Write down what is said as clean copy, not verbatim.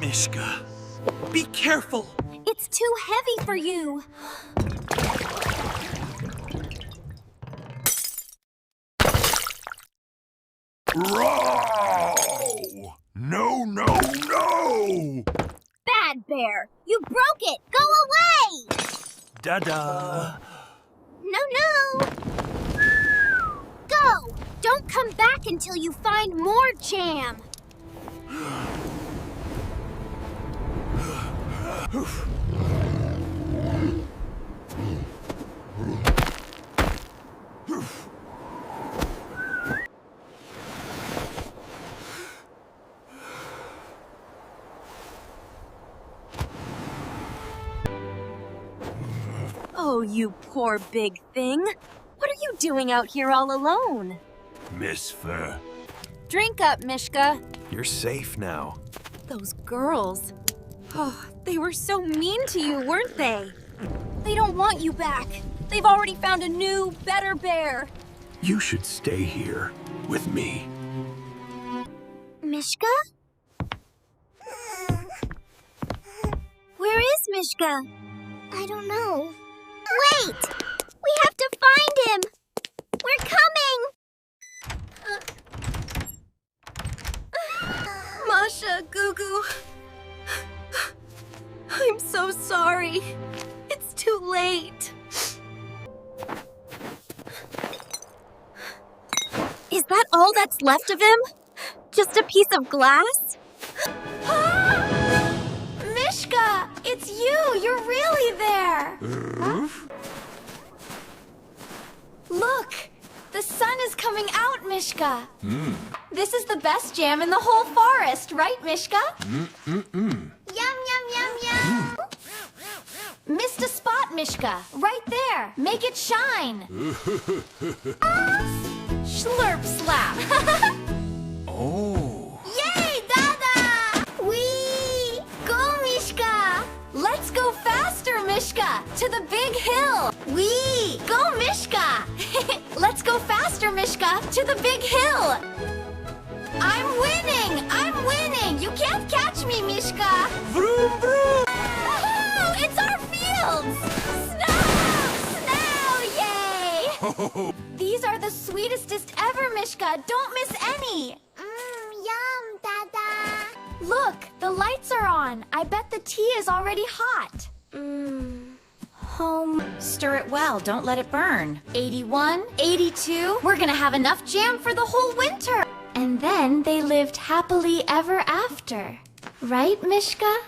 Mishka, be careful. It's too heavy for you. Row! No, no, no! Bad bear, you broke it. Go away. Da-da. No. Go. Don't come back until you find more jam. Oh, you poor big thing. What are you doing out here all alone? Miss Fur. Drink up, Mishka. You're safe now. Those girls. Oh, they were so mean to you, weren't they? They don't want you back. They've already found a new, better bear. You should stay here with me. Mishka? Where is Mishka? I don't know. Wait! We have to find him! We're coming! Masha, Gugu. I'm so sorry. It's too late. Is that all that's left of him? Just a piece of glass? Mishka, it's you. You're really there. Look, the sun is coming out, Mishka. This is the best jam in the whole forest, right, Mishka? Yum, yum, yum, yum! Missed a spot, Mishka. Right there. Make it shine. Slurp slap. Oh. Yay, Dada! Whee! Go, Mishka! Let's go faster, Mishka, to the big hill. Whee! Go, Mishka! Let's go faster, Mishka, to the big hill. I'm winning! I'm winning! You can't catch me, Mishka! Vroom, vroom. Woohoo! It's our fields! Snow! Yay! These are the sweetestest ever, Mishka. Don't miss any. Yum, Dada! Look, the lights are on. I bet the tea is already hot. Home. Stir it well. Don't let it burn. 81, 82. We're gonna have enough jam for the whole winter. And then they lived happily ever after. Right, Mishka?